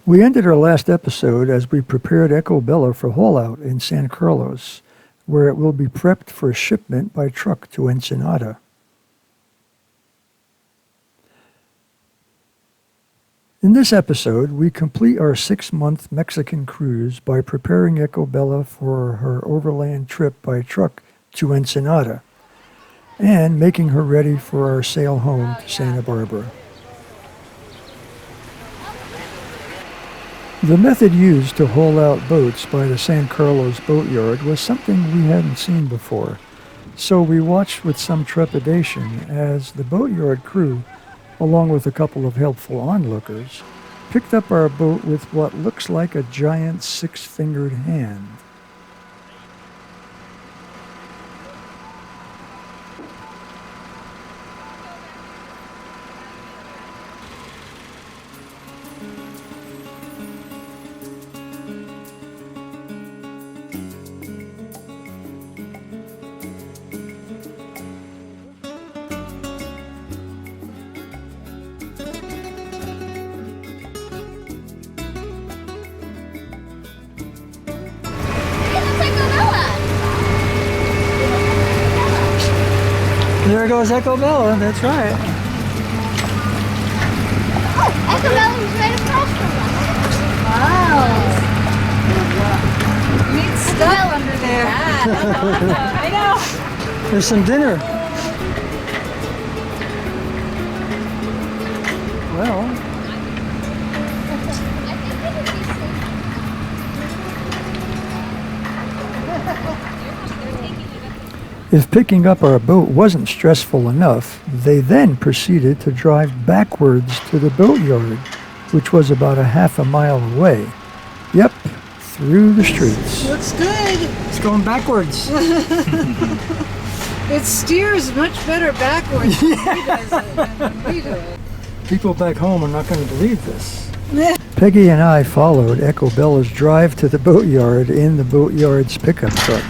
We ended our last episode as we prepared Echo Bella for haul-out in San Carlos, where it will be prepped for shipment by truck to Ensenada. In this episode, we complete our 6-month Mexican cruise by preparing Echo Bella for her overland trip by truck to Ensenada and making her ready for our sail home to Santa Barbara. The method used to haul out boats by the San Carlos boatyard was something we hadn't seen before, so we watched with some trepidation as the boatyard crew, along with a couple of helpful onlookers, picked up our boat with what looks like a giant 6-fingered hand. There goes Echo Bella, that's right. Oh, Echo Bella's right across from us. Wow. Neat stuff under there. I know. There's some dinner. Well, if picking up our boat wasn't stressful enough, they then proceeded to drive backwards to the boatyard, which was about a half a mile away. Yep, through the streets. Looks good. It's going backwards. It steers much better backwards than he does it. Than we do it. People back home are not going to believe this. Peggy and I followed Echo Bella's drive to the boatyard in the boatyard's pickup truck.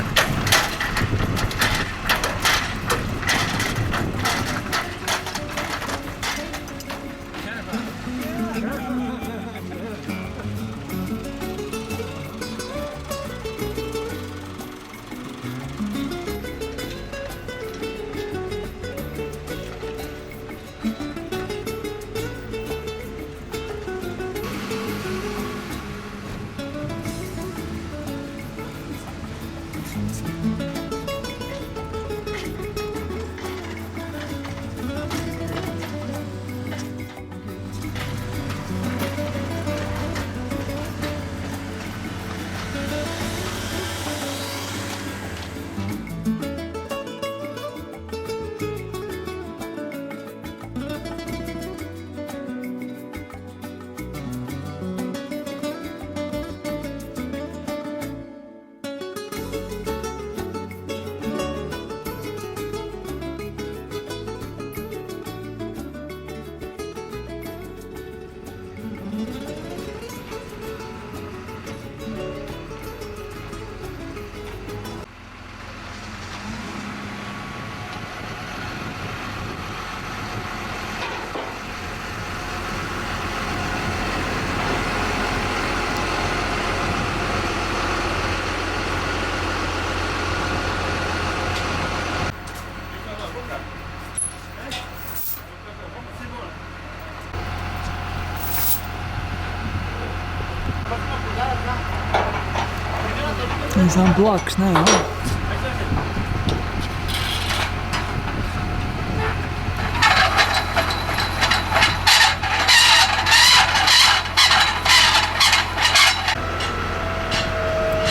He's on blocks now.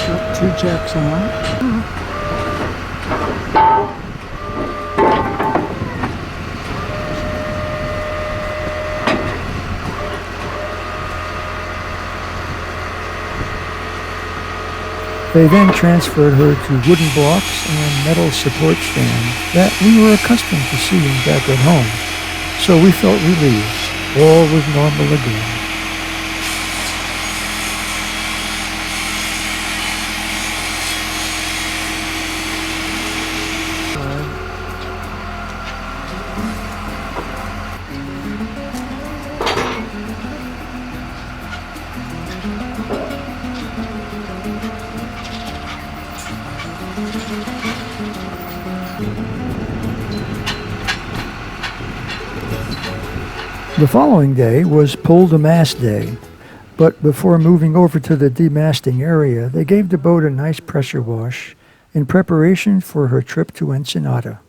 Got 2 jacks on. They then transferred her to wooden blocks and metal support stands that we were accustomed to seeing back at home, so we felt relieved. All was normal again. The following day was Pull the Mast Day, but before moving over to the demasting area, they gave the boat a nice pressure wash in preparation for her trip to Ensenada.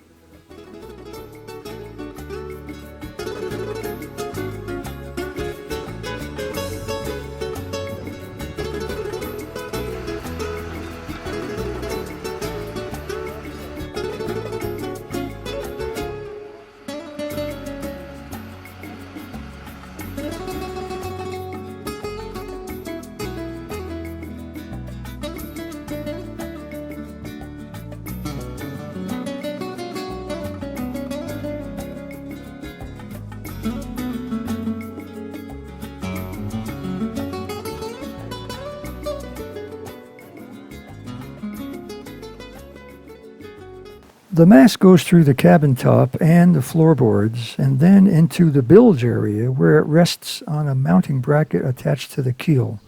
The mast goes through the cabin top and the floorboards and then into the bilge area where it rests on a mounting bracket attached to the keel.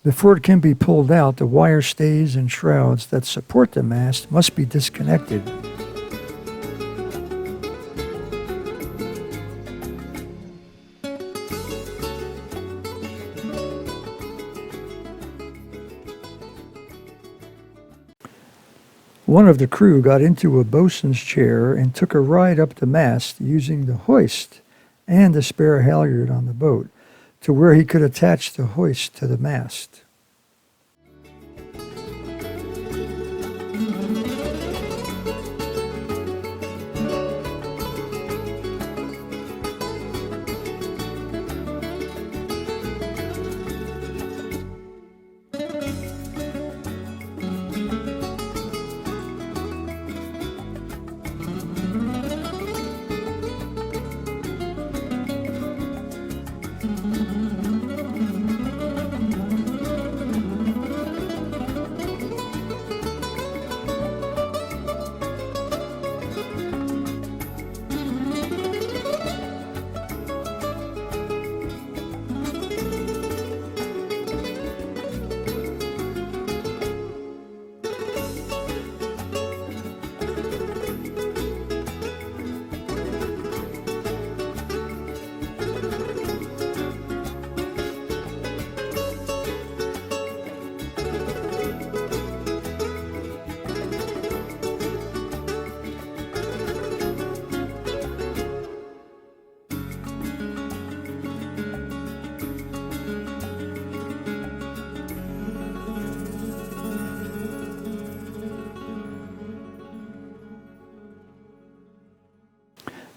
Before it can be pulled out, the wire stays and shrouds that support the mast must be disconnected. One of the crew got into a bosun's chair and took a ride up the mast using the hoist and the spare halyard on the boat to where he could attach the hoist to the mast.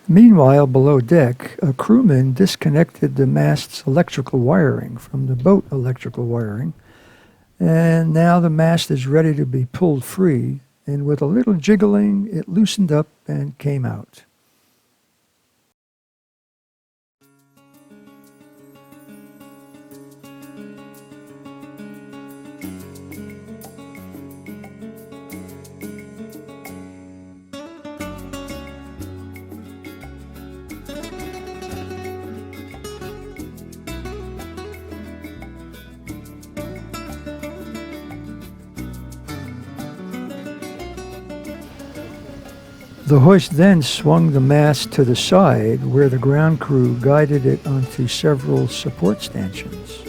Meanwhile, below deck, a crewman disconnected the mast's electrical wiring from the boat electrical wiring, and now the mast is ready to be pulled free, and with a little jiggling, it loosened up and came out. The hoist then swung the mast to the side where the ground crew guided it onto several support stanchions.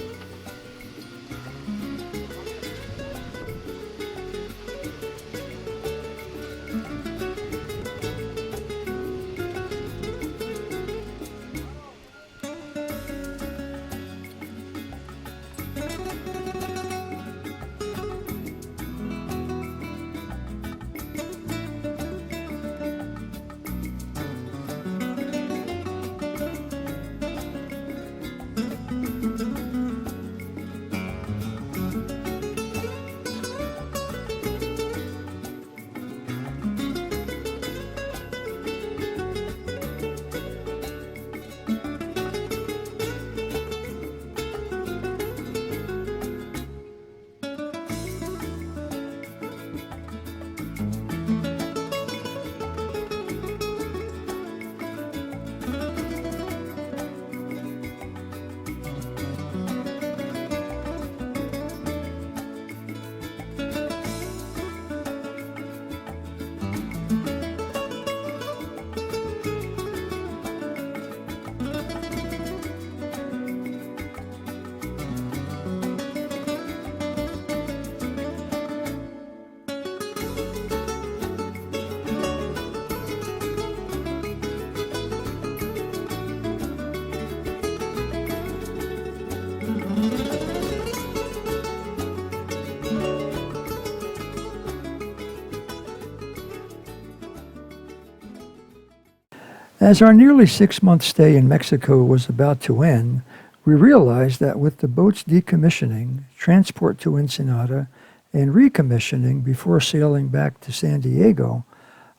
As our nearly 6-month stay in Mexico was about to end, we realized that with the boat's decommissioning, transport to Ensenada, and recommissioning before sailing back to San Diego,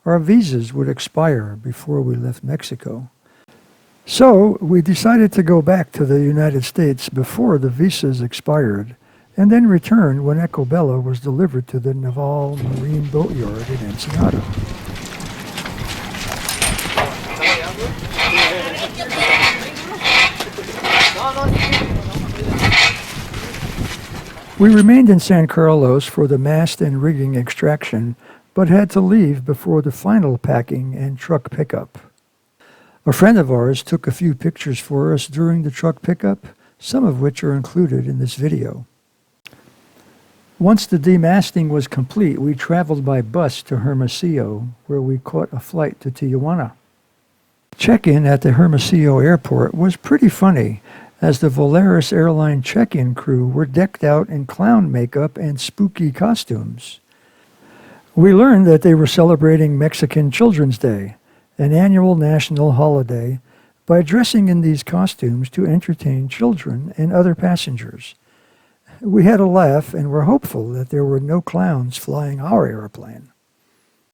our visas would expire before we left Mexico. So we decided to go back to the United States before the visas expired, and then return when Ecobella was delivered to the Naval Marine Boatyard in Ensenada. We remained in San Carlos for the mast and rigging extraction, but had to leave before the final packing and truck pickup. A friend of ours took a few pictures for us during the truck pickup, some of which are included in this video. Once the demasting was complete, we traveled by bus to Hermosillo, where we caught a flight to Tijuana. Check-in at the Hermosillo airport was pretty funny, as the Volaris airline check-in crew were decked out in clown makeup and spooky costumes. We learned that they were celebrating Mexican Children's Day, an annual national holiday, by dressing in these costumes to entertain children and other passengers. We had a laugh and were hopeful that there were no clowns flying our airplane.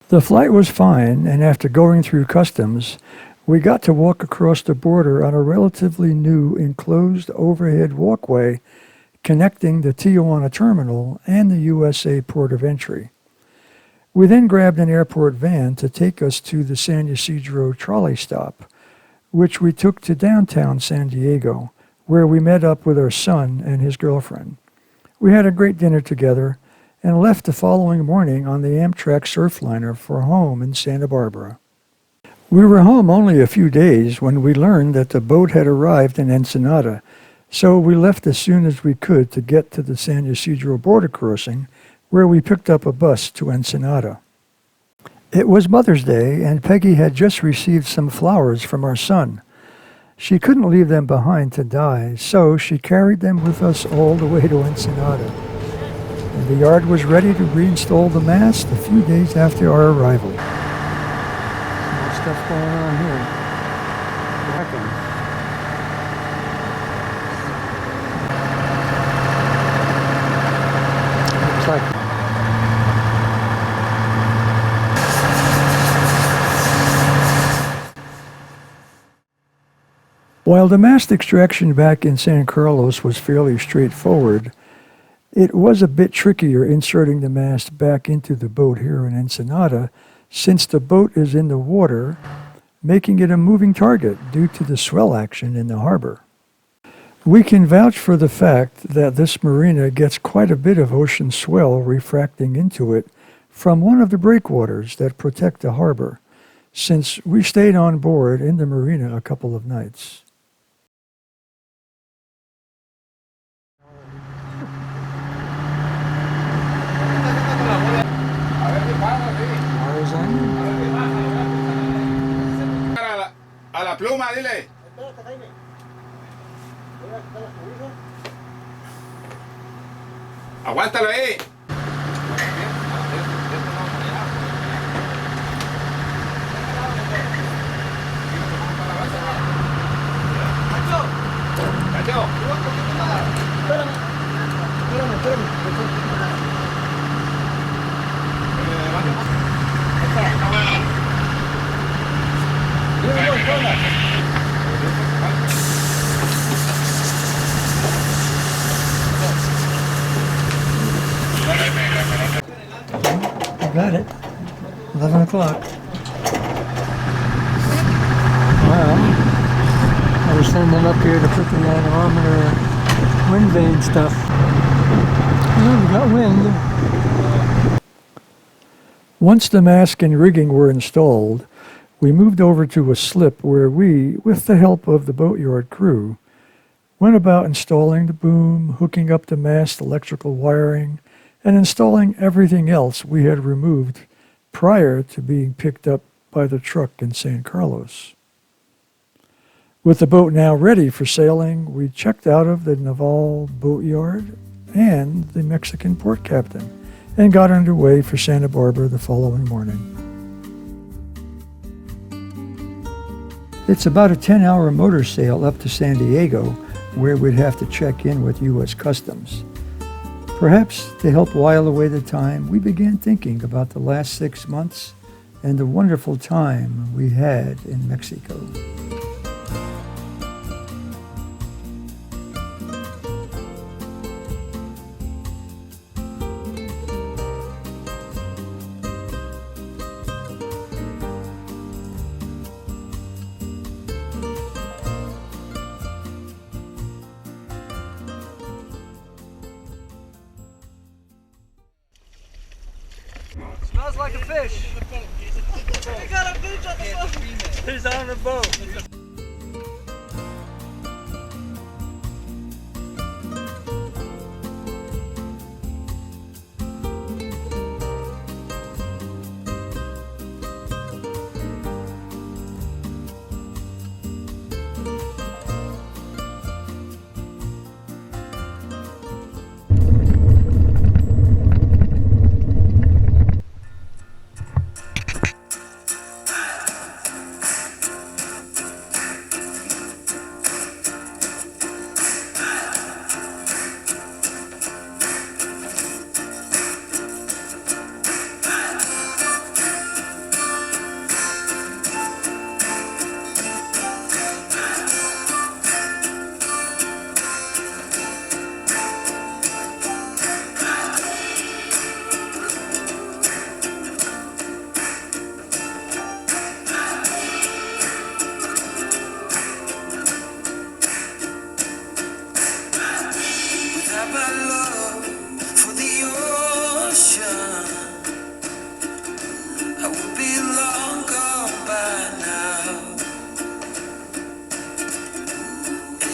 The flight was fine, and after going through customs, we got to walk across the border on a relatively new enclosed overhead walkway connecting the Tijuana terminal and the USA port of entry. We then grabbed an airport van to take us to the San Ysidro trolley stop, which we took to downtown San Diego, where we met up with our son and his girlfriend. We had a great dinner together and left the following morning on the Amtrak Surfliner for home in Santa Barbara. We were home only a few days when we learned that the boat had arrived in Ensenada, so we left as soon as we could to get to the San Ysidro border crossing, where we picked up a bus to Ensenada. It was Mother's Day, and Peggy had just received some flowers from our son. She couldn't leave them behind to die, so she carried them with us all the way to Ensenada. And the yard was ready to reinstall the mast a few days after our arrival. Some more stuff going on here. Wrecking. Looks like while the mast extraction back in San Carlos was fairly straightforward, it was a bit trickier inserting the mast back into the boat here in Ensenada, since the boat is in the water, making it a moving target due to the swell action in the harbor. We can vouch for the fact that this marina gets quite a bit of ocean swell refracting into it from one of the breakwaters that protect the harbor, since we stayed on board in the marina a couple of nights. A la pluma, dile. Aguántalo ahí. Got it. 11 o'clock. Well, I was sending up here to put the anemometer wind vane stuff. Well, we got wind. Once the mast and rigging were installed, we moved over to a slip where we, with the help of the boatyard crew, went about installing the boom, hooking up the mast electrical wiring, and installing everything else we had removed prior to being picked up by the truck in San Carlos. With the boat now ready for sailing, we checked out of the Naval Boatyard and the Mexican port captain and got underway for Santa Barbara the following morning. It's about a 10-hour motor sail up to San Diego, where we'd have to check in with U.S. Customs. Perhaps to help while away the time, we began thinking about the last 6 months and the wonderful time we had in Mexico. Smells like a fish. I got a fish on the boat. He's on the boat.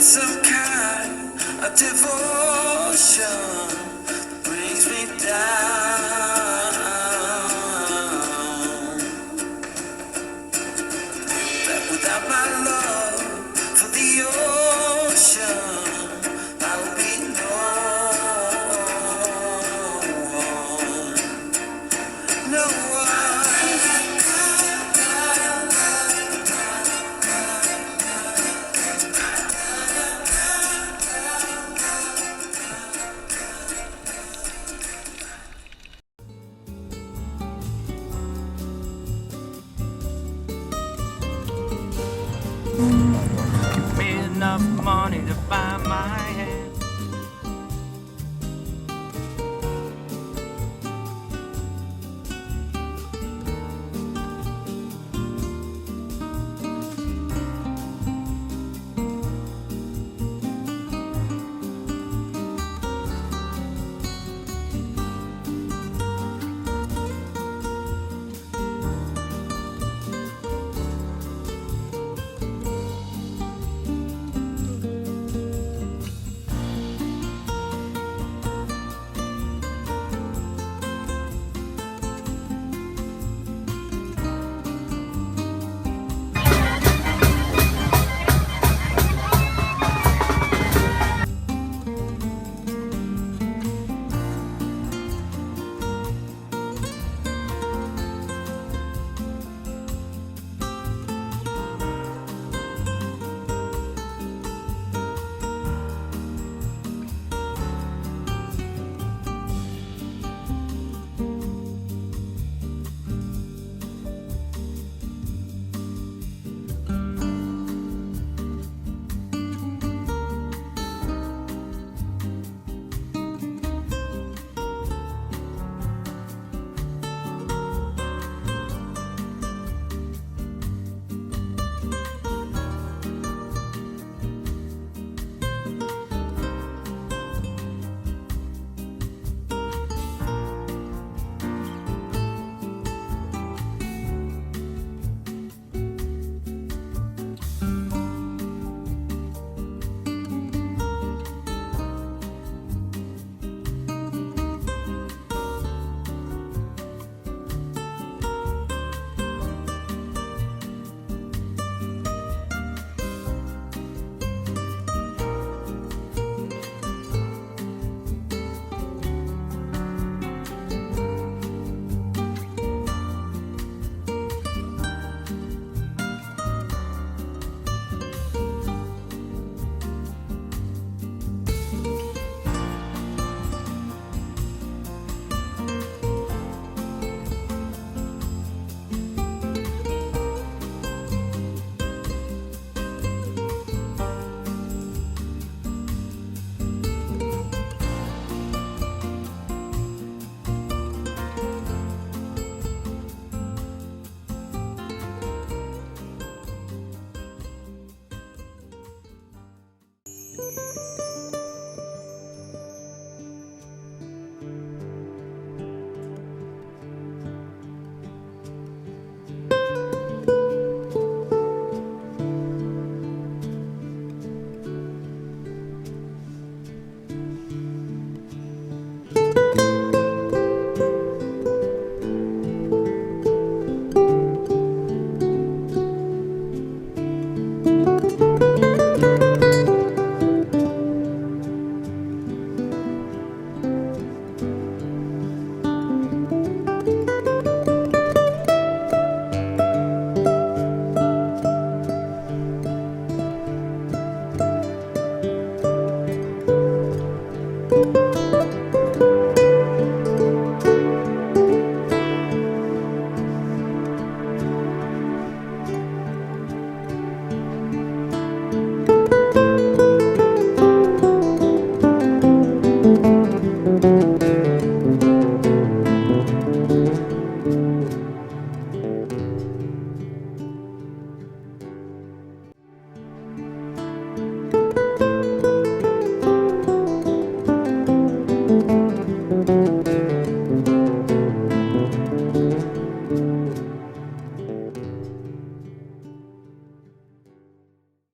Some kind of devotion.